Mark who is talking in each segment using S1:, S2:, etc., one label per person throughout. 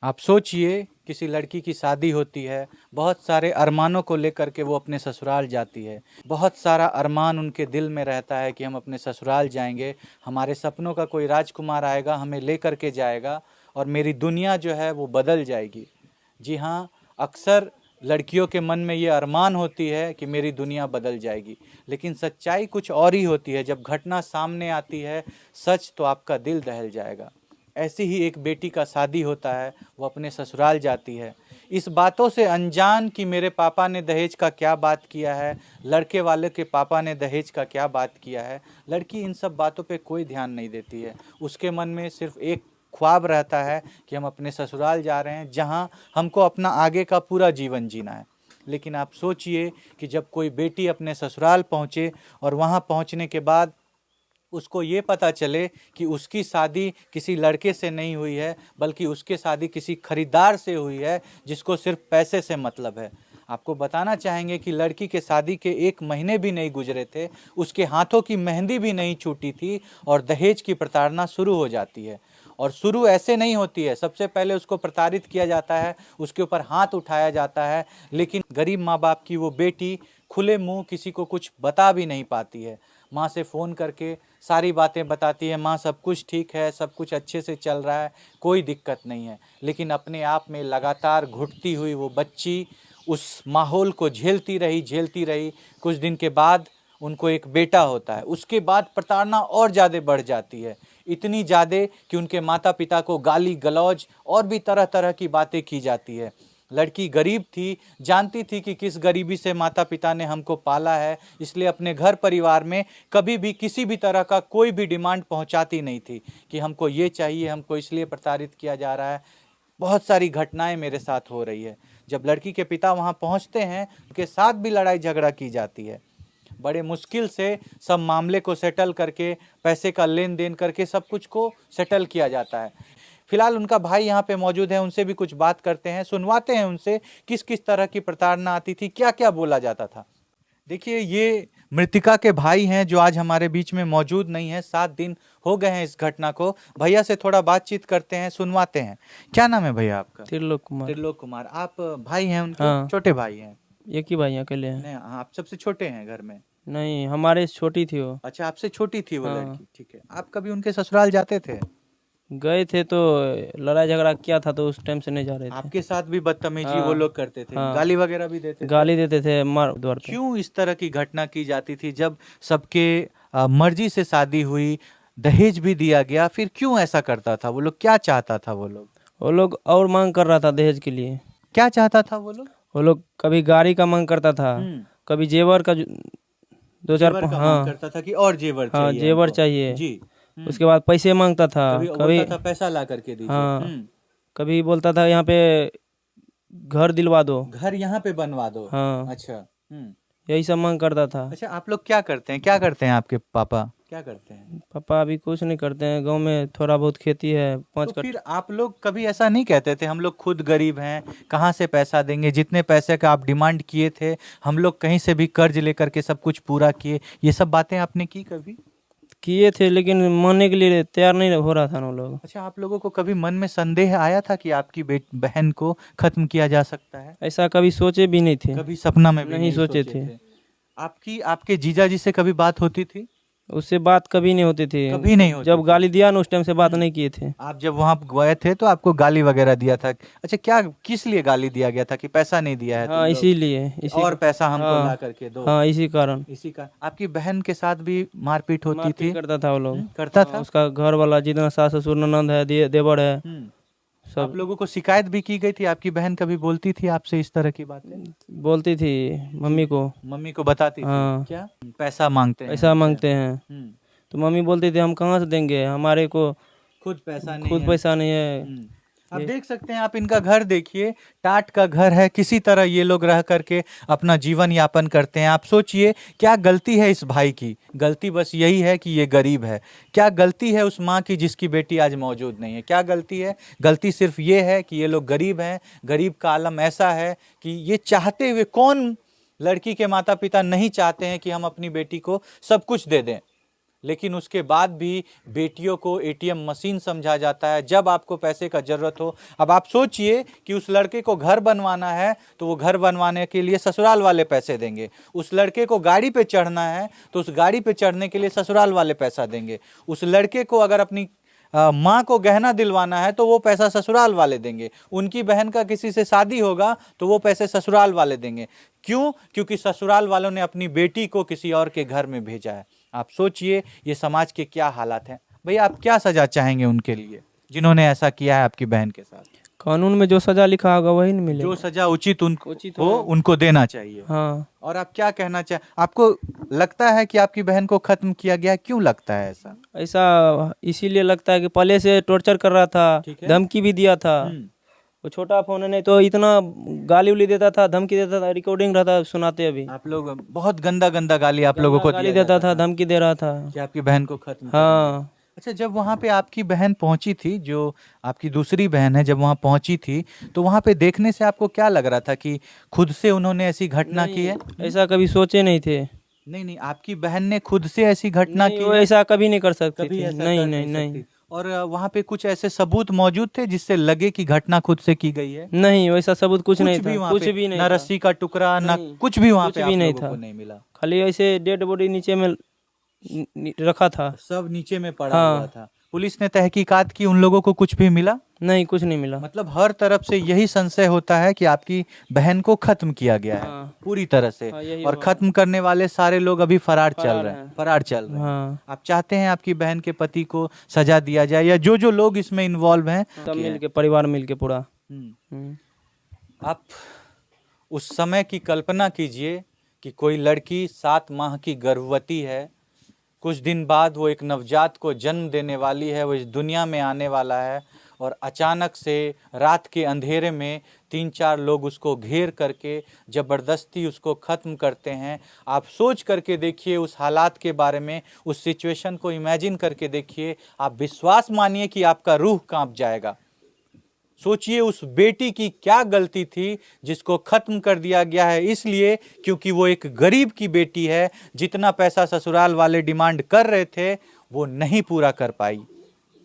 S1: आप सोचिए, किसी लड़की की शादी होती है, बहुत सारे अरमानों को लेकर के वो अपने ससुराल जाती है। बहुत सारा अरमान उनके दिल में रहता है कि हम अपने ससुराल जाएंगे, हमारे सपनों का कोई राजकुमार आएगा, हमें ले करके जाएगा और मेरी दुनिया जो है वो बदल जाएगी। जी हाँ, अक्सर लड़कियों के मन में ये अरमान होती है कि मेरी दुनिया बदल जाएगी, लेकिन सच्चाई कुछ और ही होती है। जब घटना सामने आती है, सच, तो आपका दिल दहल जाएगा। ऐसी ही एक बेटी का शादी होता है, वो अपने ससुराल जाती है, इस बातों से अनजान कि मेरे पापा ने दहेज का क्या बात किया है, लड़के वाले के पापा ने दहेज का क्या बात किया है। लड़की इन सब बातों पे कोई ध्यान नहीं देती है। उसके मन में सिर्फ एक ख्वाब रहता है कि हम अपने ससुराल जा रहे हैं, जहां हमको अपना आगे का पूरा जीवन जीना है। लेकिन आप सोचिए कि जब कोई बेटी अपने ससुराल पहुंचे और वहां पहुंचने के बाद उसको ये पता चले कि उसकी शादी किसी लड़के से नहीं हुई है, बल्कि उसकी शादी किसी खरीदार से हुई है, जिसको सिर्फ पैसे से मतलब है। आपको बताना चाहेंगे कि लड़की के शादी के 1 महीने भी नहीं गुजरे थे, उसके हाथों की मेहंदी भी नहीं छूटी थी और दहेज की प्रताड़ना शुरू हो जाती है। और शुरू ऐसे नहीं होती है, सबसे पहले उसको प्रताड़ित किया जाता है, उसके ऊपर हाथ उठाया जाता है। लेकिन गरीब माँ बाप की वो बेटी खुले मुंह किसी को कुछ बता भी नहीं पाती है। माँ से फ़ोन करके सारी बातें बताती है, माँ सब कुछ ठीक है, सब कुछ अच्छे से चल रहा है, कोई दिक्कत नहीं है। लेकिन अपने आप में लगातार घुटती हुई वो बच्ची उस माहौल को झेलती रही। कुछ दिन के बाद उनको एक बेटा होता है। उसके बाद प्रताड़ना और ज़्यादा बढ़ जाती है, इतनी ज़्यादा कि उनके माता पिता को गाली गलौज और भी तरह तरह की बातें की जाती है। लड़की गरीब थी, जानती थी कि किस गरीबी से माता पिता ने हमको पाला है, इसलिए अपने घर परिवार में कभी भी किसी भी तरह का कोई भी डिमांड पहुंचाती नहीं थी कि हमको ये चाहिए, हमको इसलिए प्रताड़ित किया जा रहा है। बहुत सारी घटनाएं मेरे साथ हो रही है। जब लड़की के पिता वहां पहुंचते हैं, उनके साथ भी लड़ाई झगड़ा की जाती है। बड़े मुश्किल से सब मामले को सेटल करके, पैसे का लेन देन करके सब कुछ को सेटल किया जाता है। फिलहाल उनका भाई यहाँ पे मौजूद है, उनसे भी कुछ बात करते हैं, सुनवाते हैं उनसे किस किस तरह की प्रताड़ना आती थी, क्या क्या बोला जाता था। देखिए, ये मृतिका के भाई हैं जो आज हमारे बीच में मौजूद नहीं है। 7 दिन हो गए हैं इस घटना को। भैया से थोड़ा बातचीत करते हैं, सुनवाते हैं। क्या नाम है भैया आपका?
S2: त्रिलोक कुमार।
S1: त्रिलोक कुमार। आप भाई हैं उनके?
S2: हाँ।
S1: छोटे भाई हैं?
S2: एक ही भाई अकेले हैं।
S1: नहीं, आप सबसे छोटे हैं घर में?
S2: नहीं, हमारे से छोटी थी वो।
S1: अच्छा, आपसे छोटी थी वो
S2: हाँ।
S1: लड़की, ठीक है। आप कभी उनके ससुराल जाते थे?
S2: गए थे तो लड़ाई झगड़ा किया था, तो उस टाइम से नहीं जा रहे थे।
S1: आपके साथ भी बदतमीजी
S2: हाँ।
S1: वो लोग करते थे?
S2: हाँ।
S1: गाली वगैरह भी देते थे?
S2: गाली देते थे, मार द्वार पे।
S1: क्यों इस तरह की घटना की जाती थी? जब सबके मर्जी से शादी हुई, दहेज भी दिया गया, फिर क्यों ऐसा करता था वो लोग? क्या चाहता था वो लोग?
S2: वो लोग और मांग कर रहा था दहेज के लिए।
S1: क्या चाहता था वो लोग?
S2: वो लोग कभी गाड़ी का मांग करता था, कभी जेवर का, 2-4।
S1: जेवर का मांग
S2: हाँ
S1: करता था कि और जेवर
S2: हाँ,
S1: चाहिए
S2: जेवर
S1: हमको।
S2: चाहिए
S1: जी।
S2: उसके बाद पैसे मांगता था,
S1: कभी
S2: कभी
S1: बोलता था पैसा ला करके दीजिए।
S2: हाँ, कभी बोलता था यहाँ पे घर दिलवा दो।
S1: घर यहाँ पे बनवा दो।
S2: हाँ,
S1: अच्छा।
S2: यही सब मांग करता था।
S1: अच्छा, आप लोग क्या करते हैं? क्या करते हैं आपके पापा? क्या करते हैं?
S2: पापा अभी कुछ नहीं करते हैं, गांव में थोड़ा बहुत खेती है, 5
S1: तो फिर आप लोग कभी ऐसा नहीं कहते थे हम लोग खुद गरीब हैं, कहाँ से पैसा देंगे? जितने पैसे का आप डिमांड किए थे, हम लोग कहीं से भी कर्ज लेकर के सब कुछ पूरा किए। ये सब बातें आपने की कभी?
S2: किए थे, लेकिन मानने के लिए तैयार नहीं हो रहा था ना लोग।
S1: अच्छा, आप लोगों को कभी मन में संदेह आया था कि आपकी बहन को खत्म किया जा सकता है?
S2: ऐसा कभी सोचे भी नहीं थे।
S1: कभी सपना में भी
S2: नहीं सोचे थे।
S1: आपकी आपके जीजा जी से कभी बात होती थी?
S2: उससे बात कभी नहीं होती थी।
S1: कभी नहीं होती
S2: जब
S1: थी?
S2: गाली दिया ना, उस टाइम से बात नहीं किए थे।
S1: आप जब वहां गए थे तो आपको गाली वगैरह दिया था? अच्छा, क्या किस लिए गाली दिया गया था? कि पैसा नहीं दिया है
S2: हाँ,
S1: तुम लोग?
S2: इसीलिए
S1: और पैसा हमको
S2: हाँ,
S1: ला करके दो।
S2: हाँ, इसी कारण।
S1: इसी का आपकी बहन के साथ भी मारपीट होती
S2: मारपीट
S1: थी?
S2: करता था वो लोग।
S1: करता
S2: हाँ,
S1: था?
S2: उसका घर वाला जितना सास ससुर ननद है, देवर है,
S1: आप
S2: सब
S1: लोगों को शिकायत भी की गई थी? आपकी बहन कभी बोलती थी आपसे इस तरह की बातें?
S2: बोलती थी मम्मी को।
S1: मम्मी को बताती थी?
S2: हाँ।
S1: क्या पैसा मांगते हैं?
S2: पैसा मांगते हैं,
S1: हम्म,
S2: तो मम्मी बोलती थी हम कहाँ से देंगे, हमारे को
S1: खुद पैसा नहीं
S2: खुद
S1: है।
S2: पैसा नहीं है।
S1: आप देख सकते हैं, आप इनका घर देखिए, टाट का घर है। किसी तरह ये लोग रह करके अपना जीवन यापन करते हैं। आप सोचिए, क्या गलती है इस भाई की? गलती बस यही है कि ये गरीब है। क्या गलती है उस माँ की जिसकी बेटी आज मौजूद नहीं है? क्या गलती है? गलती सिर्फ ये है कि ये लोग गरीब हैं। गरीब का आलम ऐसा है कि ये चाहते हुए, कौन लड़की के माता पिता नहीं चाहते हैं कि हम अपनी बेटी को सब कुछ दे दें? लेकिन उसके बाद भी बेटियों को एटीएम मशीन समझा जाता है जब आपको पैसे का ज़रूरत हो। अब आप सोचिए कि उस लड़के को घर बनवाना है तो वो घर बनवाने के लिए ससुराल वाले पैसे देंगे, उस लड़के को गाड़ी पे चढ़ना है तो उस गाड़ी पे चढ़ने के लिए ससुराल वाले पैसा देंगे, उस लड़के को अगर अपनी माँ को गहना दिलवाना है तो वो पैसा ससुराल वाले देंगे, उनकी बहन का किसी से शादी होगा तो वो पैसे ससुराल वाले देंगे। क्यों? क्योंकि ससुराल वालों ने अपनी बेटी को किसी और के घर में भेजा है। आप सोचिए ये समाज के क्या हालात हैं। भैया आप क्या सजा चाहेंगे उनके लिए जिन्होंने ऐसा किया है आपकी बहन के साथ?
S2: कानून में जो सजा लिखा होगा वही न मिलेगा।
S1: जो सजा उचित उनको
S2: उचित
S1: हो उनको देना चाहिए।
S2: हाँ।
S1: और आप क्या कहना चाहें? आपको लगता है कि आपकी बहन को खत्म किया गया? क्यों लगता है ऐसा?
S2: ऐसा इसीलिए लगता है कि पहले से टॉर्चर कर रहा था, धमकी भी दिया था। वो छोटा फोन नहीं तो इतना गाली उली देता था, धमकी देता था, रिकॉर्डिंग रहता सुनाते। अभी
S1: आप लोग बहुत गंदा गंदा गाली आप लोगों को
S2: गाली देता था, धमकी दे रहा था
S1: कि आपकी बहन को खत्म।
S2: हाँ।
S1: अच्छा, जब वहाँ पे आपकी बहन पहुंची थी, जो आपकी दूसरी बहन है, जब वहाँ पहुंची थी तो वहाँ पे देखने से आपको क्या लग रहा था कि खुद से उन्होंने ऐसी घटना की है?
S2: ऐसा कभी सोचे नहीं थे।
S1: नहीं, आपकी बहन ने खुद से ऐसी घटना की?
S2: वो ऐसा कभी नहीं कर सकती
S1: कभी
S2: थी।
S1: ऐसा
S2: नहीं
S1: कर
S2: नहीं
S1: नहीं
S2: नहीं।
S1: सकती। और वहाँ पे कुछ ऐसे सबूत मौजूद थे जिससे लगे कि घटना खुद से की गई है?
S2: नहीं, वैसा सबूत कुछ नहीं था,
S1: कुछ भी नहीं, ना रस्सी का टुकड़ा, ना कुछ भी वहाँ पे आप लोगों को नहीं मिला।
S2: खाली ऐसे डेड बॉडी नीचे में रखा था,
S1: सब नीचे में पड़ा हुआ था। पुलिस ने तहकीकात की, उन लोगों को कुछ भी मिला? नहीं, कुछ नहीं मिला। मतलब हर तरफ से यही संशय होता है कि आपकी बहन को खत्म किया गया है पूरी तरह से। और खत्म करने वाले सारे लोग अभी फरार चल रहे हैं। आप चाहते हैं आपकी बहन के पति को सजा दिया जाए, या जो जो लोग इसमें इन्वॉल्व हैं सब मिलके, परिवार मिलके पूरा। आप उस समय की कल्पना कीजिए कि कोई लड़की 7 माह की गर्भवती है, कुछ दिन बाद वो एक नवजात को जन्म देने वाली है, वो इस दुनिया में आने वाला है, और अचानक से रात के अंधेरे में 3-4 लोग उसको घेर करके ज़बरदस्ती उसको ख़त्म करते हैं। आप सोच करके देखिए उस हालात के बारे में, उस सिचुएशन को इमेजिन करके देखिए, आप विश्वास मानिए कि आपका रूह कांप जाएगा। सोचिए उस बेटी की क्या गलती थी जिसको खत्म कर दिया गया है, इसलिए क्योंकि वो एक गरीब की बेटी है। जितना पैसा ससुराल वाले डिमांड कर रहे थे वो नहीं पूरा कर पाई।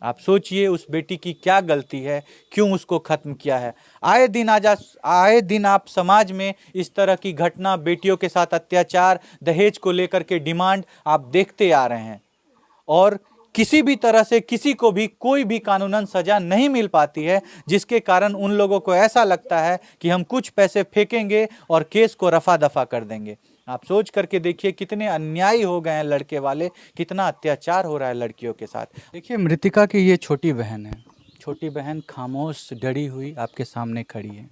S1: आप सोचिए उस बेटी की क्या गलती है, क्यों उसको खत्म किया है। आए दिन आप समाज में इस तरह की घटना, बेटियों के साथ अत्याचार, दहेज को लेकर के डिमांड आप देखते आ रहे हैं, और किसी भी तरह से किसी को भी कोई भी कानूनन सजा नहीं मिल पाती है, जिसके कारण उन लोगों को ऐसा लगता है कि हम कुछ पैसे फेंकेंगे और केस को रफा दफा कर देंगे। आप सोच करके देखिए कितने अन्यायी हो गए हैं लड़के वाले, कितना अत्याचार हो रहा है लड़कियों के साथ। देखिए मृतिका की ये छोटी बहन है, छोटी बहन खामोश डरी हुई आपके सामने खड़ी है।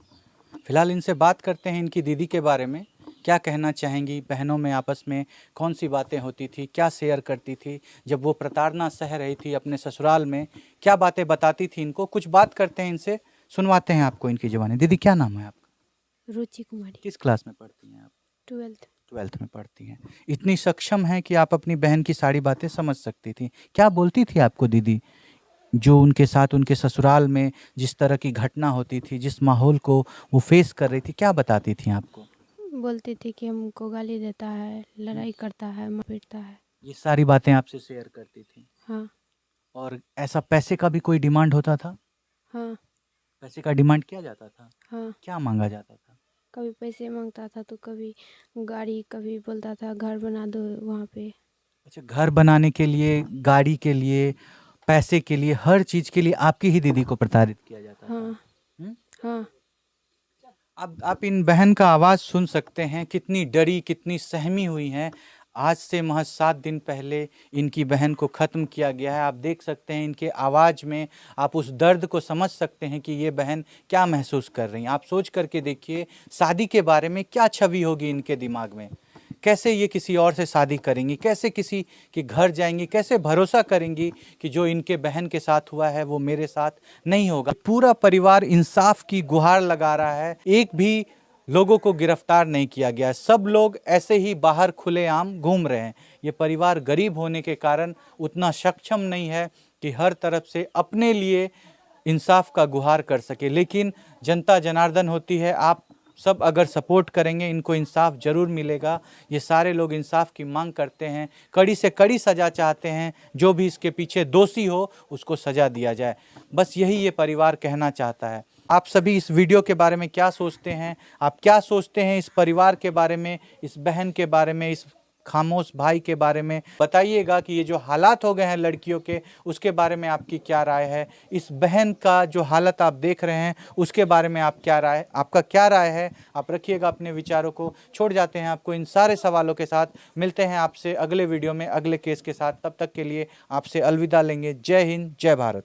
S1: फिलहाल इनसे बात करते हैं इनकी दीदी के बारे में, क्या कहना चाहेंगी, बहनों में आपस में कौन सी बातें होती थी, क्या शेयर करती थी, जब वो प्रताड़ना सह रही थी अपने ससुराल में, क्या बातें बताती थी इनको। कुछ बात करते हैं इनसे, सुनवाते हैं आपको इनकी जुबानी। दीदी क्या नाम है आपका?
S3: रुचि कुमारी।
S1: किस क्लास में पढ़ती हैं आप?
S3: 12th
S1: में पढ़ती हैं। इतनी सक्षम है कि आप अपनी बहन की सारी बातें समझ सकती थी। क्या बोलती थी आपको दीदी, जो उनके साथ उनके ससुराल में जिस तरह की घटना होती थी, जिस माहौल को वो फेस कर रही थी, क्या बताती थी आपको?
S3: बोलती थी कि हमको गाली देता है, लड़ाई करता है, पीटता है।
S1: ये सारी बातें आपसे शेयर करती थी?
S3: हाँ।
S1: और ऐसा पैसे का भी कोई डिमांड होता था?
S3: हाँ।
S1: पैसे का डिमांड किया जाता था?
S3: हाँ।
S1: क्या मांगा जाता था?
S3: कभी पैसे मांगता था तो कभी गाड़ी, कभी बोलता था घर बना दो वहाँ पे। अच्छा,
S1: घर बनाने के लिए, गाड़ी के लिए, पैसे के लिए, हर चीज के लिए आपकी ही दीदी को प्रताड़ित किया जाता था?
S3: हाँ।
S1: अब आप इन बहन का आवाज़ सुन सकते हैं, कितनी डरी, कितनी सहमी हुई हैं। आज से महज 7 दिन पहले इनकी बहन को ख़त्म किया गया है। आप देख सकते हैं इनके आवाज़ में, आप उस दर्द को समझ सकते हैं कि ये बहन क्या महसूस कर रही हैं। आप सोच करके देखिए शादी के बारे में क्या छवि होगी इनके दिमाग में, कैसे ये किसी और से शादी करेंगी, कैसे किसी के घर जाएंगी, कैसे भरोसा करेंगी कि जो इनके बहन के साथ हुआ है वो मेरे साथ नहीं होगा। पूरा परिवार इंसाफ की गुहार लगा रहा है, एक भी लोगों को गिरफ्तार नहीं किया गया, सब लोग ऐसे ही बाहर खुलेआम घूम रहे हैं। ये परिवार गरीब होने के कारण उतना सक्षम नहीं है कि हर तरफ से अपने लिए इंसाफ का गुहार कर सके, लेकिन जनता जनार्दन होती है। आप सब अगर सपोर्ट करेंगे इनको इंसाफ जरूर मिलेगा। ये सारे लोग इंसाफ की मांग करते हैं, कड़ी से कड़ी सज़ा चाहते हैं, जो भी इसके पीछे दोषी हो उसको सज़ा दिया जाए। बस यही ये परिवार कहना चाहता है। आप सभी इस वीडियो के बारे में क्या सोचते हैं? आप क्या सोचते हैं इस परिवार के बारे में, इस बहन के बारे में, इस खामोश भाई के बारे में? बताइएगा कि ये जो हालात हो गए हैं लड़कियों के, उसके बारे में आपकी क्या राय है? इस बहन का जो हालत आप देख रहे हैं उसके बारे में आपका क्या राय है? आप रखिएगा अपने विचारों को। छोड़ जाते हैं आपको इन सारे सवालों के साथ। मिलते हैं आपसे अगले वीडियो में अगले केस के साथ। तब तक के लिए आपसे अलविदा लेंगे। जय हिंद, जय भारत।